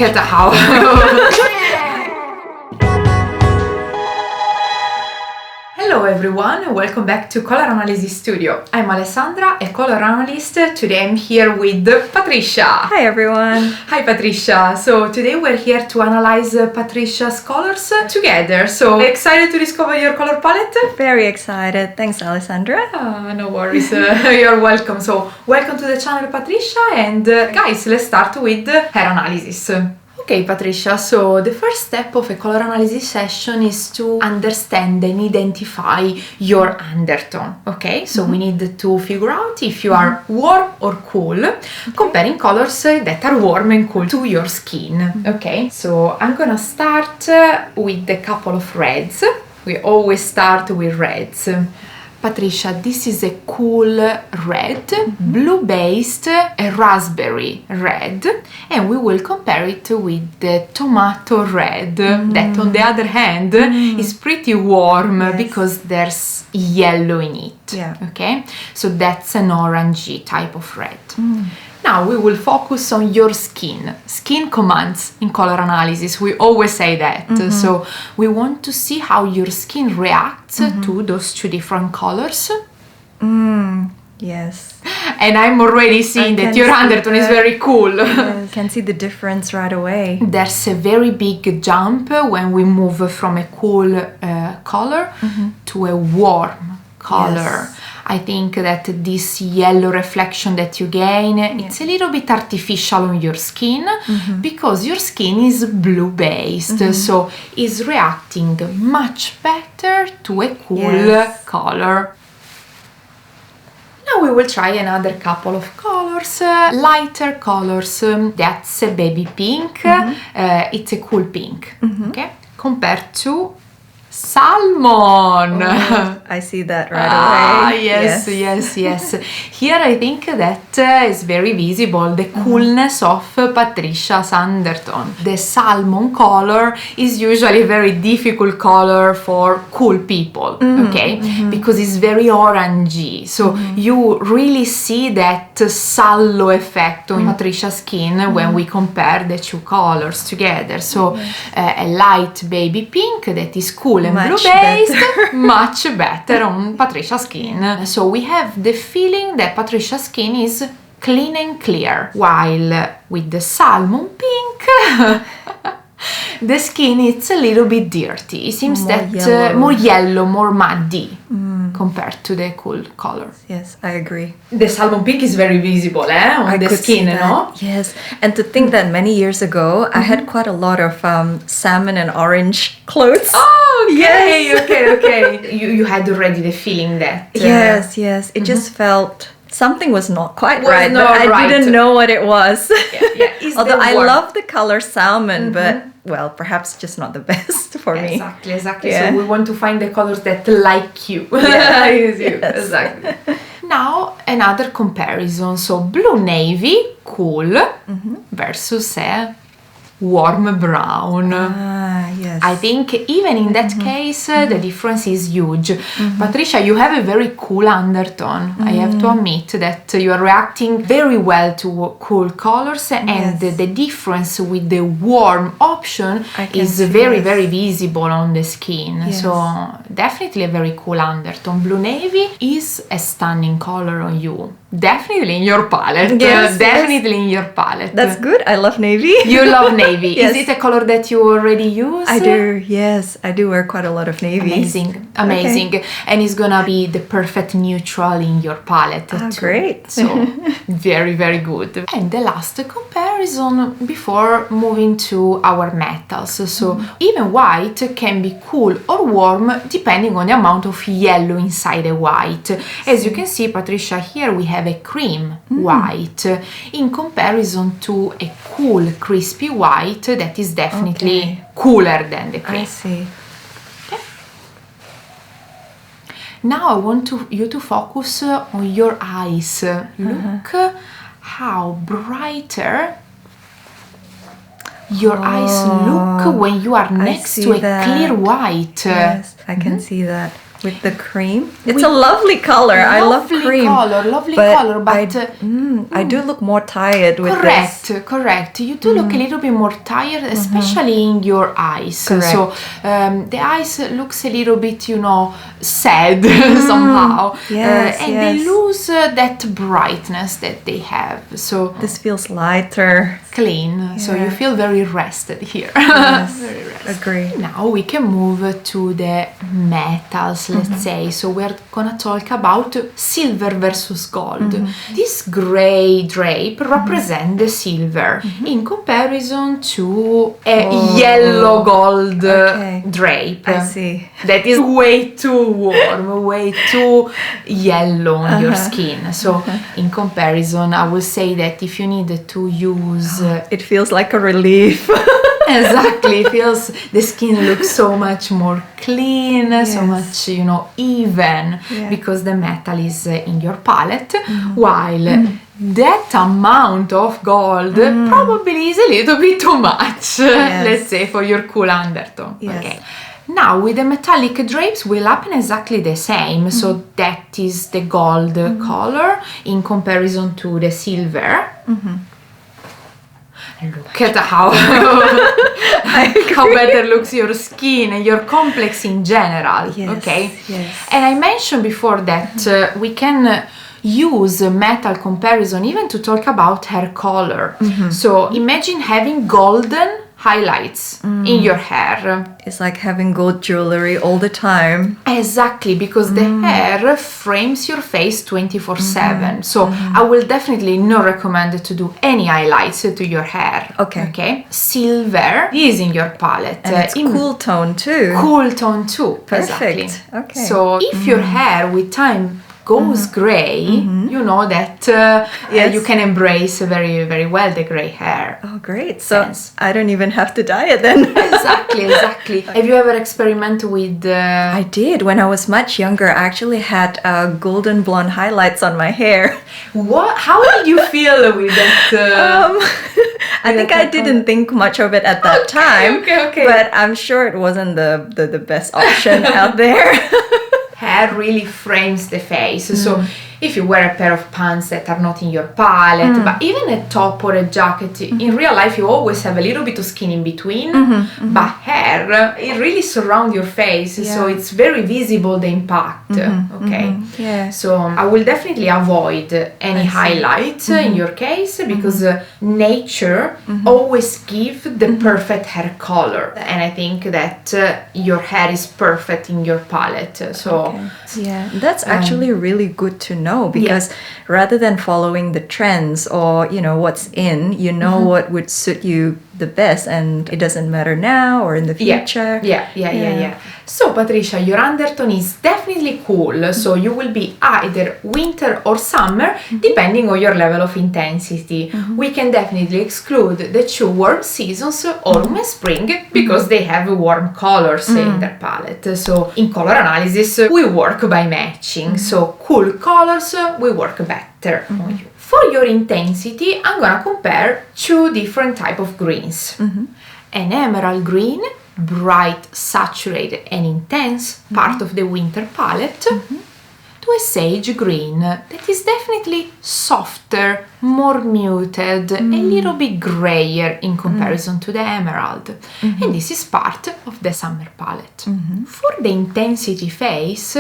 look at how. Hello everyone, welcome back to Color Analysis Studio. I'm Alessandra, a color analyst. Today I'm here with Patricia. Hi everyone. Hi Patricia. So today we're here to analyze Patricia's colors together. So excited to discover your color palette? Very excited. Thanks, Alessandra. No worries. You're welcome. So welcome to the channel, Patricia. And guys, let's start with hair analysis. Okay, Patricia, so the first step of a color analysis session is to understand and identify your undertone. Okay, so we need to figure out if you are warm or cool, comparing colors that are warm and cool to your skin. Okay, so I'm gonna start with a couple of reds. We always start with reds. Patricia, this is a cool red, blue-based, a raspberry red, and we will compare it with the tomato red, that on the other hand is pretty warm because there's yellow in it. Yeah. Okay, so that's an orangey type of red. Now we will focus on your skin. Skin commands in color analysis. We always say that. So we want to see how your skin reacts to those two different colors. Yes. And I'm already seeing that your undertone is very cool. Yes. Can see the difference right away. There's a very big jump when we move from a cool color to a warm color. Yes. I think that this yellow reflection that you gain, it's a little bit artificial on your skin because your skin is blue based, so it's reacting much better to a cool color. Now we will try another couple of colors, lighter colors. That's a baby pink. It's a cool pink, okay? Compared to salmon. Oh, I see that right away. Yes. Here I think that is very visible the coolness of Patricia's undertone. The salmon color is usually a very difficult color for cool people, okay? Because it's very orangey. So you really see that sallow effect on Patricia's skin when we compare the two colors together. So a light baby pink that is cool and Much blue-based, much better on Patricia's skin. So we have the feeling that Patricia's skin is clean and clear, while with the salmon pink, the skin is a little bit dirty. It seems more yellow, more muddy compared to the cool color. Yes, I agree. The salmon pink is very visible on the skin, no? Yes, and to think that many years ago, I had quite a lot of salmon and orange clothes. Oh, okay, Yes. okay. You had already the feeling that... Yes. It just felt something was not quite Was right, not but I right. didn't know what it was. Is Although the I warm- love the color salmon, but well, perhaps just not the best for me. Exactly. Yeah. So we want to find the colors that like you. Yeah. Is you. Yes. Exactly. Now another comparison. So blue navy, cool, versus a warm brown. Yes. I think even in that case, the difference is huge. Patricia, you have a very cool undertone. I have to admit that you are reacting very well to cool colors, and the difference with the warm option is very visible on the skin. Yes. So definitely a very cool undertone. Blue navy is a stunning color on you. Definitely in your palette. Yes, Definitely in your palette. That's good. I love navy. You love navy. Yes. Is it a color that you already use? I do. Yes, I do wear quite a lot of navy. Amazing. Okay. And it's gonna be the perfect neutral in your palette too. Great. So very good. And the last comparison before moving to our metals. So even white can be cool or warm depending on the amount of yellow inside a white. As you can see, Patricia, here we have a cream white in comparison to a cool crispy white that is definitely cooler than the cream. I see. Now I want you to focus on your eyes. Look how brighter your eyes look when you are next to a clear white. Yes, I can see that. with the cream. It's a lovely color. I love cream. Lovely color, but I do look more tired with this. Correct. You do look a little bit more tired, especially in your eyes. Correct. So the eyes looks a little bit, sad somehow. Yes, and yes. they lose that brightness that they have. So This feels lighter. clean. So you feel very rested here. Yes, Very rested. agree. Now we can move to the metals, let's say. So we're gonna talk about silver versus gold. This gray drape represents the silver in comparison to a yellow gold drape. I see. That is way too warm, way too yellow on your skin. So in comparison, I would say that if you need to use It feels like a relief. exactly, feels the skin looks so much more clean, so much even because the metal is in your palette, while that amount of gold probably is a little bit too much, let's say, for your cool undertone. Yes. Okay. Now with the metallic drapes will happen exactly the same. So that is the gold color in comparison to the silver. Look at how better looks your skin and your complex in general. Yes, Okay. yes. And I mentioned before that we can use metal comparison even to talk about hair color. So imagine having golden highlights in your hair. It's like having gold jewelry all the time. Exactly, because the hair frames your face 24/7. So I will definitely not recommend to do any highlights to your hair. Okay. Silver is in your palette. And it's cool tone too. Cool tone too. Perfect. Exactly. Okay. So if your hair with time goes gray, you know that you can embrace very, very well the gray hair. Oh, great. So I don't even have to dye it then. Exactly. Have you ever experimented with... I did. When I was much younger, I actually had golden blonde highlights on my hair. What? How did you feel with that? I think I didn't think much of it at that time. Okay. But I'm sure it wasn't the best option out there. Hair really frames the face. So if you wear a pair of pants that are not in your palette, but even a top or a jacket, in real life you always have a little bit of skin in between, but hair, it really surrounds your face, so it's very visible, the impact. Okay. Yeah. So I will definitely avoid any highlight in your case, because nature always gives the perfect hair color, and I think that your hair is perfect in your palette. So yeah, that's actually really good to know, because rather than following the trends or what's in, what would suit you the best, and it doesn't matter now or in the future. Yeah. So Patricia, your undertone is definitely cool, so you will be either winter or summer depending on your level of intensity. We can definitely exclude the 2 warm seasons, autumn and spring, because they have warm colors in their palette. So in color analysis we work by matching, so cool colors will work better on you. For your intensity, I'm gonna compare 2 different type of greens. An emerald green, bright, saturated and intense, part of the winter palette, to a sage green that is definitely softer, more muted, a little bit grayer in comparison to the emerald. And this is part of the summer palette. For the intensity phase,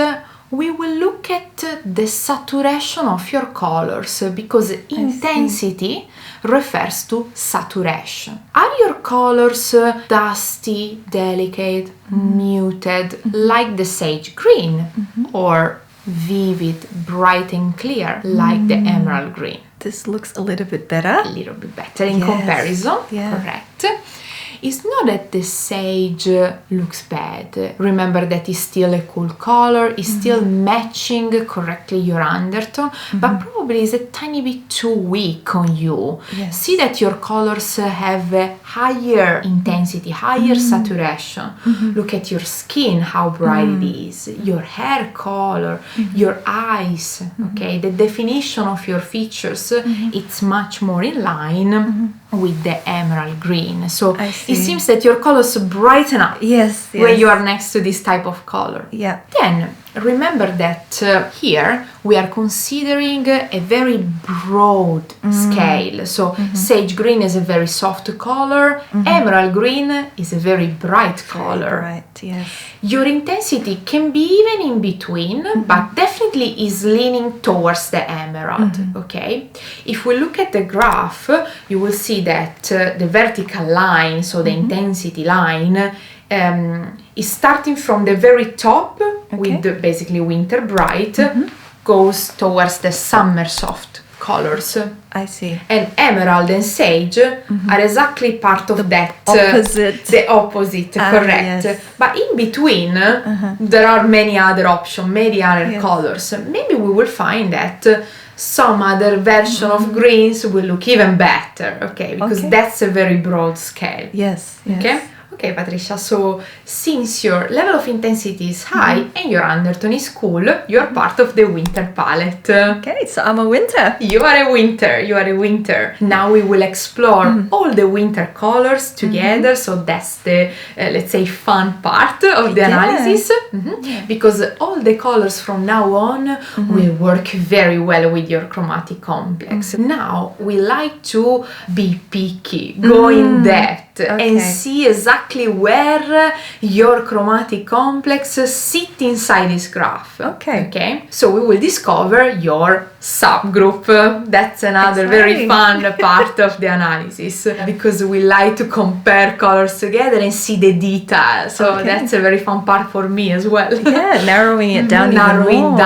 we will look at the saturation of your colors, because intensity refers to saturation. Are your colors dusty, delicate, muted, like the sage green, or vivid, bright and clear, like the emerald green? This looks a little bit better. A little bit better in comparison, correct. It's not that the sage looks bad. Remember that it's still a cool color, it's still matching correctly your undertone, but probably is a tiny bit too weak on you. See that your colors have a higher intensity, higher saturation. Look at your skin, how bright it is, your hair color, your eyes, okay? The definition of your features, it's much more in line with the emerald green. So it seems that your colors brighten up when you are next to this type of color. Yeah. Then remember that here we are considering a very broad scale. So sage green is a very soft color, emerald green is a very bright color. Bright, yes. Your intensity can be even in between, but definitely is leaning towards the emerald, okay? If we look at the graph, you will see that the vertical line, so the intensity line, is starting from the very top with basically winter bright, goes towards the summer soft colors. I see. And emerald and sage are exactly part of that. Opposite. The opposite, correct. Yes. But in between, there are many other options, many other colors. Maybe we will find that some other version of greens will look even better, okay? Because that's a very broad scale. Yes. Okay? Okay, Patricia, so since your level of intensity is high and your undertone is cool, you're part of the winter palette. Okay, so I'm a winter. You are a winter. Now we will explore all the winter colors together, so that's the, let's say, fun part of the analysis. Because all the colors from now on will work very well with your chromatic complex. Now, we like to be picky, go in depth, and see exactly where your chromatic complex sit inside this graph. Okay. So we will discover your subgroup. That's another very fun part of the analysis, because we like to compare colors together and see the details. So that's a very fun part for me as well. Yeah, narrowing it down narrowing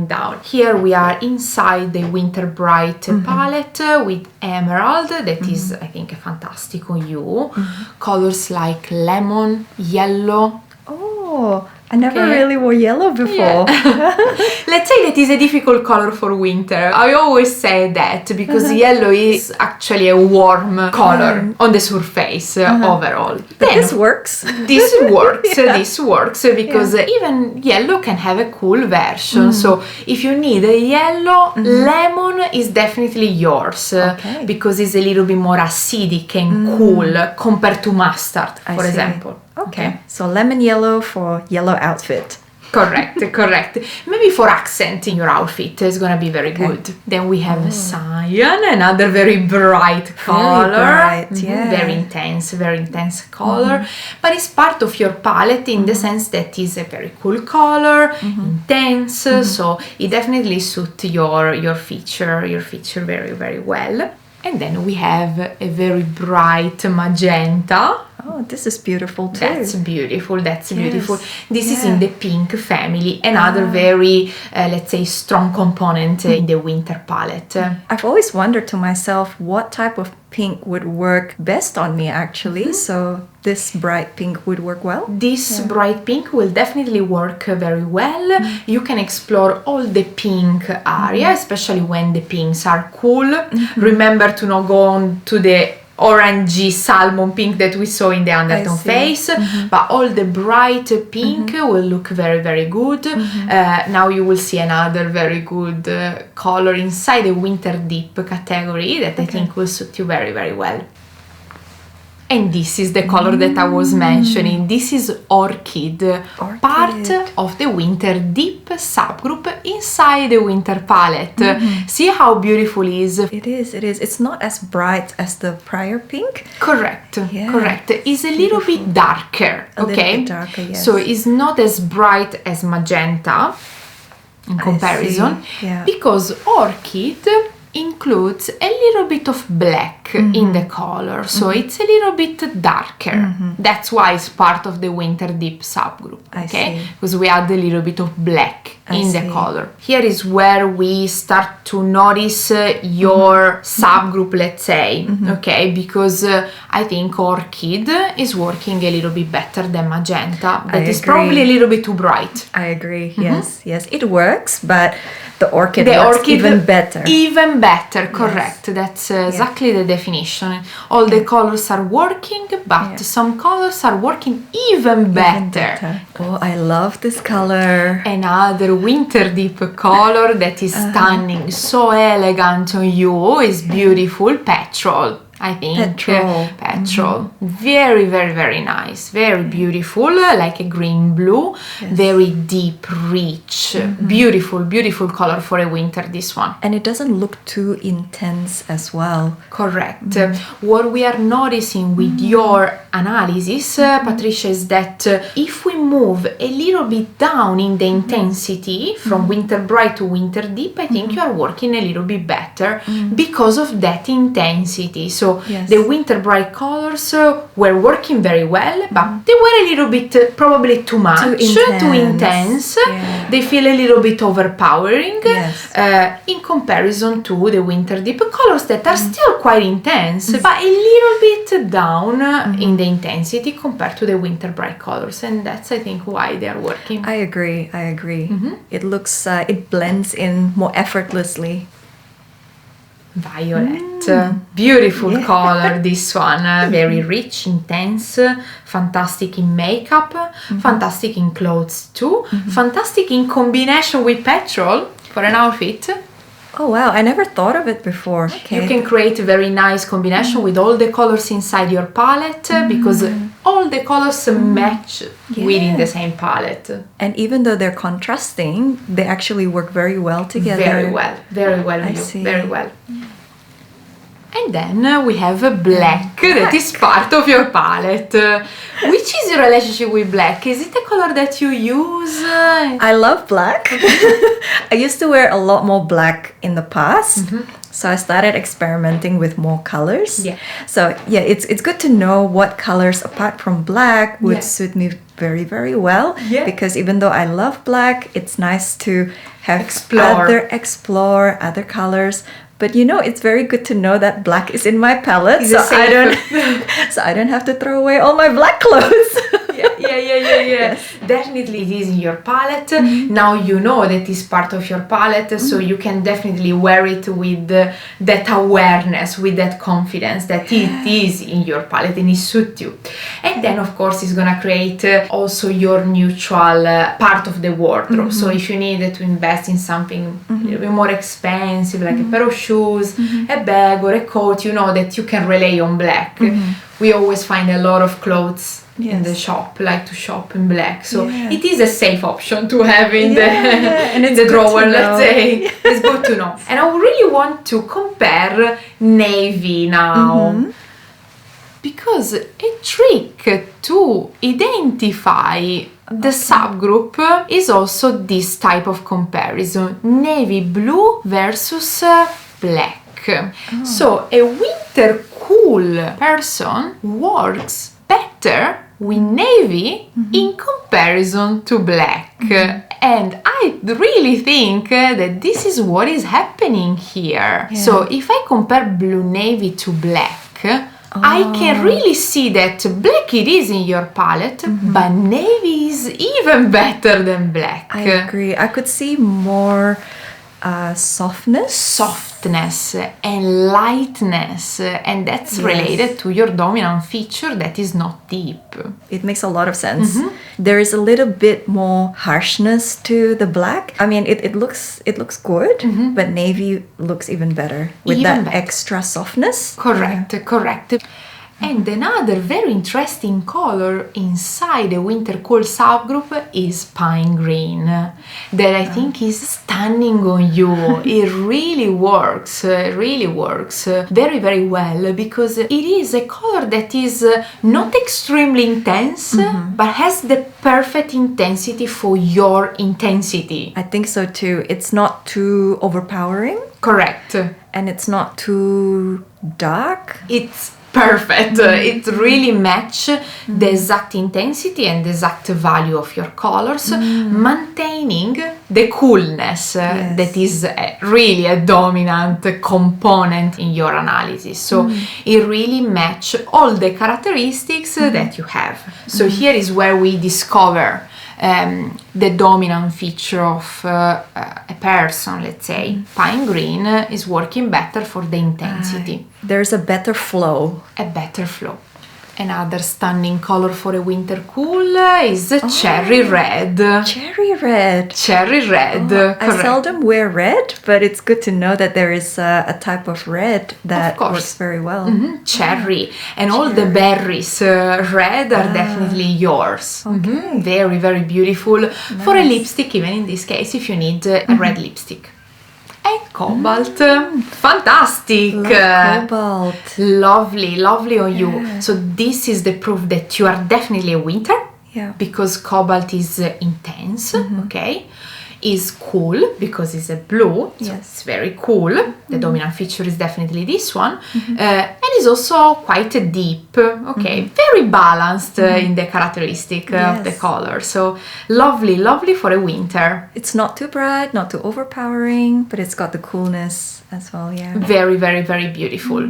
down. Here we are inside the winter bright palette with emerald. That is, I think, fantastic on you. Colors like lemon, yellow. Oh, I never really wore yellow before. Let's say that is a difficult color for winter. I always say that because yellow is actually a warm color on the surface overall. But this works. This works because even yellow can have a cool version. So if you need a yellow, lemon is definitely yours because it's a little bit more acidic and cool compared to mustard, for example. Okay, so lemon yellow for yellow outfit. Correct. Maybe for accent in your outfit is gonna be very good. Then we have cyan, another very bright color. Very intense color. But it's part of your palette in the sense that it's a very cool color, intense. So it definitely suits your feature very, very well. And then we have a very bright magenta. Oh, this is beautiful too. That's beautiful. This is in the pink family, another very, let's say, strong component in the winter palette. I've always wondered to myself what type of pink would work best on me actually. So this bright pink would work well? This bright pink will definitely work very well. You can explore all the pink area, especially when the pinks are cool. Remember to not go on to the orangey salmon pink that we saw in the undertone phase, but all the bright pink will look very, very good. Now you will see another very good color inside the winter deep category that I think will suit you very, very well. And this is the color that I was mentioning. This is Orchid, part of the Winter Deep subgroup inside the Winter palette. See how beautiful it is? It is. It's not as bright as the prior pink. Correct. It's a little bit darker, A little bit darker, yes. So it's not as bright as magenta in comparison, because Orchid includes a little bit of black in the color, so it's a little bit darker. That's why it's part of the Winter Deep subgroup, because we add a little bit of black in the color. Here is where we start to notice your subgroup, let's say, because I think Orchid is working a little bit better than magenta. That is probably a little bit too bright. I agree. Yes, it works, but the orchid works even better. Even better, correct. That's exactly the definition. All the colors are working, but some colors are working even better. Oh, I love this color. Another winter deep color that is stunning, so elegant on you, is beautiful, petrol. I think. Petrol. Very, very, very nice. Very beautiful, like a green blue. Yes. Very deep, rich, beautiful, beautiful color for a winter, this one. And it doesn't look too intense as well. Correct. What we are noticing with your analysis, Patricia, is that if we move a little bit down in the intensity from winter bright to winter deep, I think you are working a little bit better because of that intensity. So Yes. the winter bright colors were working very well, but they were a little bit probably too much, too intense. Yeah. They feel a little bit overpowering Yes. in comparison to the winter deep colors that are still quite intense, but a little bit down in the intensity compared to the winter bright colors, and that's, I think, why they are working. I agree. It looks, it blends in more effortlessly. Violet, beautiful color, this one, very rich, intense, fantastic in makeup, fantastic in clothes too, fantastic in combination with petrol for an outfit. Oh wow, I never thought of it before. Okay. You can create a very nice combination with all the colors inside your palette because all the colors match within the same palette. And even though they're contrasting, they actually work very well together. Very well, I you, see. very well. And then we have a black that is part of your palette. Which is your relationship with black? Is it a color that you use? I love black. I used to wear a lot more black in the past. So I started experimenting with more colors. Yeah. So yeah, it's good to know what colors apart from black would suit me very, very well. Yeah. Because even though I love black, it's nice to have explore other colors. But you know, it's very good to know that black is in my palette, so I don't have to throw away all my black clothes. Yes. Definitely it is in your palette. Now you know that it's part of your palette, so you can definitely wear it with that awareness, with that confidence that it is in your palette and it suits you. And then of course it's gonna create also your neutral part of the wardrobe. So if you need to invest in something a little bit more expensive, like a pair of shoes, a bag or a coat, you know that you can rely on black. We always find a lot of clothes in the shop, like to shop in black. So it is a safe option to have in the drawer, let's say. It's good to know. And I really want to compare navy now. Because a trick to identify the subgroup is also this type of comparison. Navy blue versus black. So a winter cool person works better with navy in comparison to black. And I really think that this is what is happening here. So if I compare blue navy to black, I can really see that black it is in your palette, but navy is even better than black. I agree. I could see more softness and lightness, and that's related to your dominant feature that is not deep. It makes a lot of sense. There is a little bit more harshness to the black. I mean, it looks good, but navy looks even better with extra softness. Correct. And another very interesting color inside the winter cool subgroup is pine green, that I think is stunning on you. It really works very, very well, because it is a color that is not extremely intense, but has the perfect intensity for your intensity. I think so too. It's not too overpowering. Correct. And it's not too dark. It's perfect. It really matches the exact intensity and the exact value of your colors, maintaining the coolness that is really a dominant component in your analysis. So it really matches all the characteristics that you have. So here is where we discover the dominant feature of a person, let's say. Pine green is working better for the intensity. There's a better flow. Another stunning color for a winter cool is cherry red. Cherry red. Cherry red. I seldom wear red, but it's good to know that there is a type of red that works very well. Cherry. And all the berries red are definitely yours. Very, very beautiful. For a lipstick, even in this case, if you need a red lipstick. And cobalt. Fantastic. Cobalt. Lovely, lovely on you. So this is the proof that you are definitely a winter. Yeah. Because cobalt is intense, okay? Is cool because it's a blue, so it's very cool. The dominant feature is definitely this one. And is also quite deep, okay? Very balanced in the characteristic of the color. So lovely, lovely for a winter. It's not too bright, not too overpowering, but it's got the coolness as well, Very, very, very beautiful.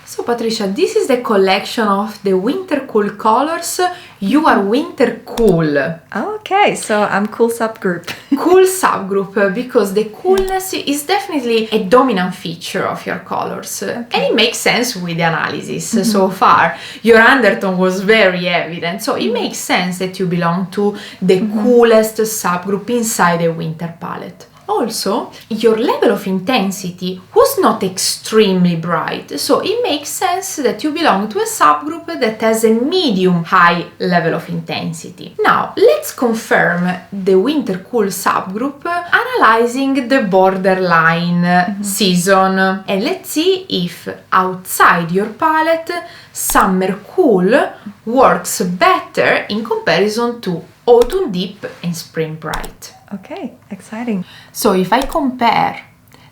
So Patricia, this is the collection of the winter cool colors. You are winter cool. Okay, so I'm cool subgroup. Cool subgroup, because the coolness is definitely a dominant feature of your colors. And it makes sense with the analysis so far. Your undertone was very evident, so it makes sense that you belong to the coolest subgroup inside a winter palette. Also, your level of intensity was not extremely bright, so it makes sense that you belong to a subgroup that has a medium-high level of intensity. Now, let's confirm the winter cool subgroup analyzing the borderline season. And let's see if outside your palette, summer cool works better in comparison to autumn deep and spring bright. Okay, exciting. So if I compare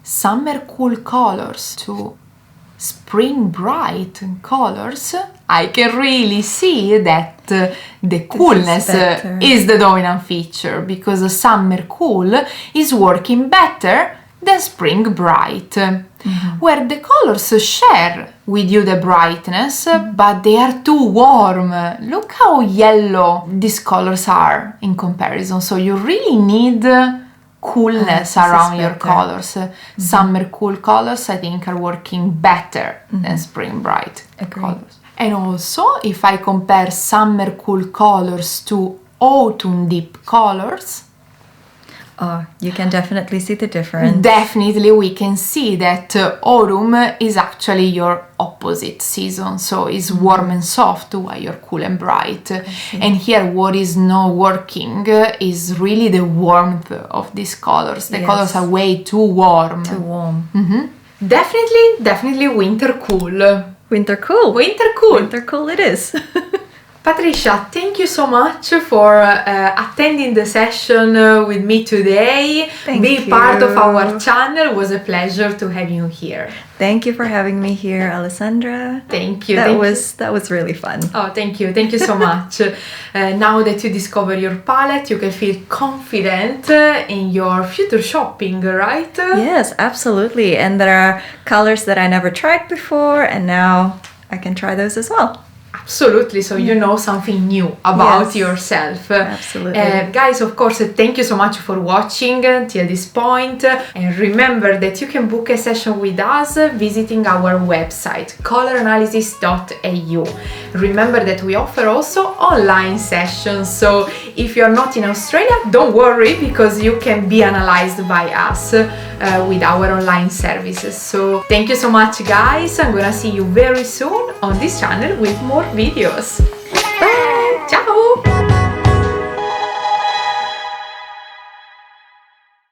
summer cool colors to spring bright colors, I can really see that the coolness is the dominant feature, because the summer cool is working better than spring bright, where the colors share with you the brightness, but they are too warm. Look how yellow these colors are in comparison. So you really need coolness around your colors. Summer cool colors, I think, are working better than spring bright colors. And also, if I compare summer cool colors to autumn deep colors, you can definitely see the difference. Definitely, we can see that autumn is actually your opposite season, so it's warm and soft while you're cool and bright. And here what is not working is really the warmth of these colors. The colors are way too warm. Too warm. Definitely winter cool. Winter cool. Winter cool. Winter cool it is. Patricia, thank you so much for attending the session with me today. Being part of our channel. It was a pleasure to have you here. Thank you for having me here, Alessandra. Thank you. That was really fun. Oh, thank you so much. Now that you discover your palette, you can feel confident in your future shopping, right? Yes, absolutely. And there are colors that I never tried before, and now I can try those as well. Absolutely, so you know something new about yourself. Absolutely. Guys, of course, thank you so much for watching till this point. And remember that you can book a session with us visiting our website, coloranalysis.au. Remember that we offer also online sessions, so if you're not in Australia, don't worry, because you can be analyzed by us with our online services. So thank you so much, guys. I'm gonna see you very soon on this channel with more videos.